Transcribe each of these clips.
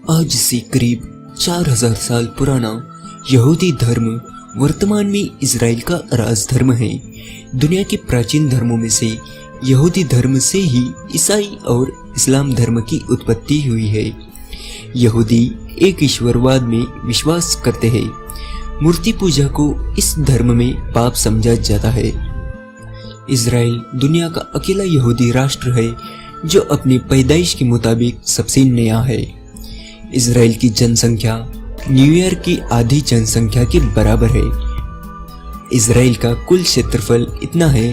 आज से करीब 4000 साल पुराना यहूदी धर्म वर्तमान में इजराइल का राज धर्म है। दुनिया के प्राचीन धर्मों में से यहूदी धर्म से ही ईसाई और इस्लाम धर्म की उत्पत्ति हुई है। यहूदी एक ईश्वरवाद में विश्वास करते हैं। मूर्ति पूजा को इस धर्म में पाप समझा जाता है। इजराइल दुनिया का अकेला यहूदी राष्ट्र है जो अपनी पैदाइश के मुताबिक सबसे नया है। इजराइल की जनसंख्या न्यूयॉर्क की आधी जनसंख्या के बराबर है। इजराइल का कुल क्षेत्रफल इतना है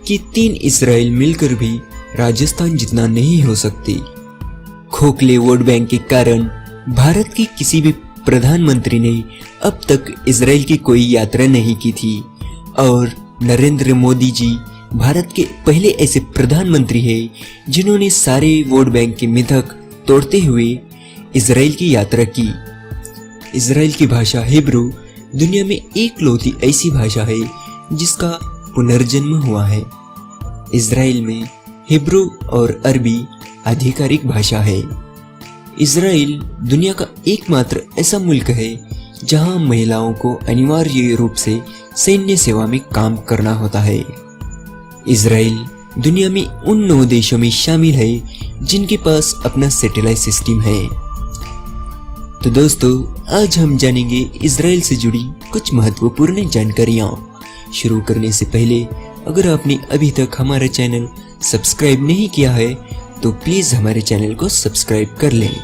कि 3 इजराइल मिलकर भी राजस्थान जितना नहीं हो सकती। खोखले वोट बैंक के कारण भारत के किसी भी प्रधानमंत्री ने अब तक इजराइल की कोई यात्रा नहीं की थी और नरेंद्र मोदी जी भारत के पहले ऐसे प्रधानमंत्री हैं जिन्होंने सारे वोट बैंक के मिथक तोड़ते हुए इजराइल की यात्रा की। इजराइल की भाषा हिब्रू दुनिया में एकलौती ऐसी भाषा है जिसका पुनर्जन्म हुआ है। इजराइल में हिब्रू और अरबी आधिकारिक भाषा है। इजराइल दुनिया का एकमात्र ऐसा मुल्क है जहां महिलाओं को अनिवार्य रूप से सैन्य सेवा में काम करना होता है। इजराइल दुनिया में उन 9 देशों में शामिल है जिनके पास अपना सैटेलाइट सिस्टम है। तो दोस्तों, आज हम जानेंगे इजराइल से जुड़ी कुछ महत्वपूर्ण जानकारियां। शुरू करने से पहले अगर आपने अभी तक हमारा चैनल सब्सक्राइब नहीं किया है तो प्लीज हमारे चैनल को सब्सक्राइब कर लें।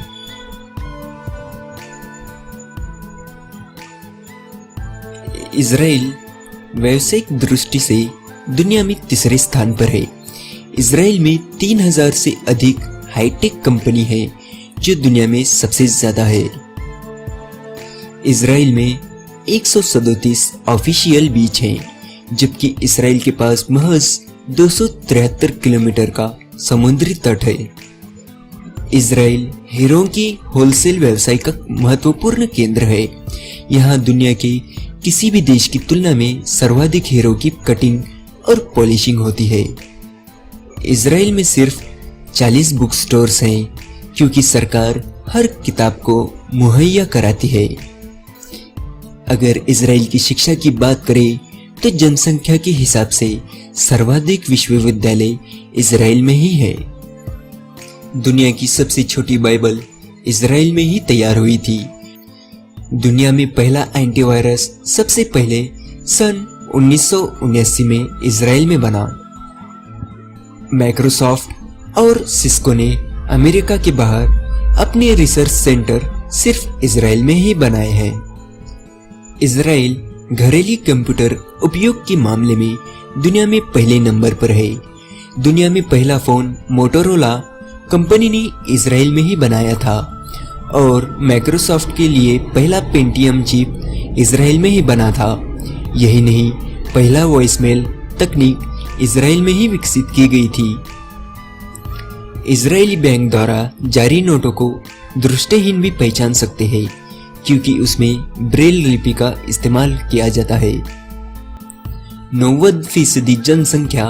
इजराइल व्यावसायिक दृष्टि से दुनिया में तीसरे स्थान पर है। इजराइल में 3000 से अधिक हाईटेक कंपनी है जो दुनिया में सबसे ज्यादा है। इजराइल में 137 ऑफिशियल बीच हैं, जबकि इजराइल के पास महज 273 किलोमीटर का समुद्री तट है। इजराइल हीरों की होलसेल व्यवसाय का महत्वपूर्ण केंद्र है। यहाँ दुनिया के किसी भी देश की तुलना में सर्वाधिक हीरो की कटिंग और पॉलिशिंग होती है। इजराइल में सिर्फ 40 बुक स्टोर्स हैं क्योंकि सरकार हर किताब को मुहैया कराती है। अगर इजराइल की शिक्षा की बात करें तो जनसंख्या के हिसाब से सर्वाधिक विश्वविद्यालय इजराइल में ही है। दुनिया की सबसे छोटी बाइबल इजराइल में ही तैयार हुई थी। दुनिया में पहला एंटीवायरस सबसे पहले सन 1979 में इजराइल में बना। माइक्रोसॉफ्ट और सिस्को ने अमेरिका के बाहर अपने रिसर्च सेंटर सिर्फ इजराइल में ही बनाए हैं। इजराइल घरेलू कंप्यूटर उपयोग के मामले में दुनिया में पहले नंबर पर है। दुनिया में पहला फोन मोटोरोला कंपनी ने इजराइल में ही बनाया था और माइक्रोसॉफ्ट के लिए पहला पेंटियम चिप इजराइल में ही बना था। यही नहीं, पहला वॉइसमेल तकनीक इजराइल में ही विकसित की गई थी। इजरायली बैंक द्वारा जारी नोटों को दृष्टिहीन भी पहचान सकते हैं क्योंकि उसमें ब्रेल लिपि का इस्तेमाल किया जाता है। 90% जनसंख्या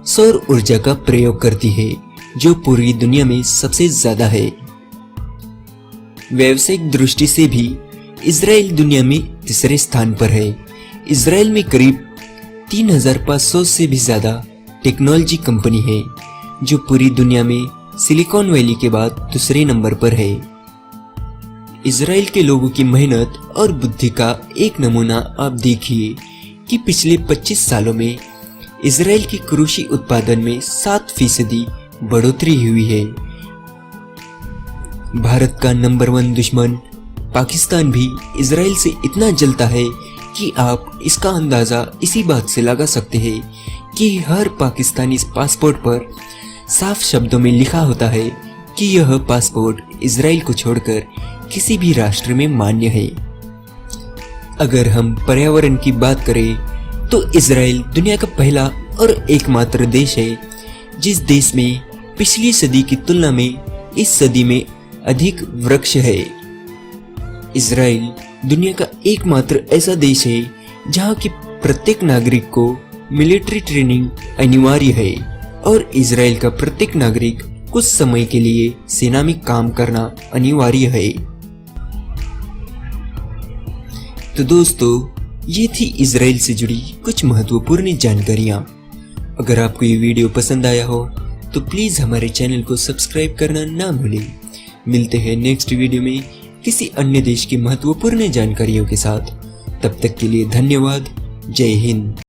सौर ऊर्जा का प्रयोग करती है जो पूरी दुनिया में सबसे ज्यादा है। व्यावसायिक दृष्टि से भी इजराइल दुनिया में तीसरे स्थान पर है। इजराइल में करीब 3500 से भी ज्यादा टेक्नोलॉजी कंपनी है जो पूरी दुनिया में सिलिकॉन वैली के बाद दूसरे नंबर पर है। इजराइल के लोगों की मेहनत और बुद्धि का एक नमूना आप देखिए कि पिछले 25 सालों में इजराइल की कृषि उत्पादन में 7% बढ़ोतरी हुई है। भारत का नंबर 1 दुश्मन पाकिस्तान भी इजराइल से इतना जलता है कि आप इसका अंदाजा इसी बात से लगा सकते हैं कि हर पाकिस्तानी पासपोर्ट पर साफ शब्दों में लिखा होता है कि यह पासपोर्ट इजराइल को छोड़कर किसी भी राष्ट्र में मान्य है। अगर हम पर्यावरण की बात करें तो इजराइल दुनिया का पहला और एकमात्र देश है जिस देश में पिछली सदी की तुलना में इस सदी में अधिक वृक्ष है। इजराइल दुनिया का एकमात्र ऐसा देश है जहां की प्रत्येक नागरिक को मिलिट्री ट्रेनिंग अनिवार्य है और इजराइल का प्रत्येक नागरिक कुछ समय के लिए सेना में काम करना अनिवार्य है। तो दोस्तों, ये थी इजराइल से जुड़ी कुछ महत्वपूर्ण जानकारियाँ। अगर आपको ये वीडियो पसंद आया हो तो प्लीज़ हमारे चैनल को सब्सक्राइब करना ना भूलें। मिलते हैं नेक्स्ट वीडियो में किसी अन्य देश की महत्वपूर्ण जानकारियों के साथ। तब तक के लिए धन्यवाद। जय हिंद।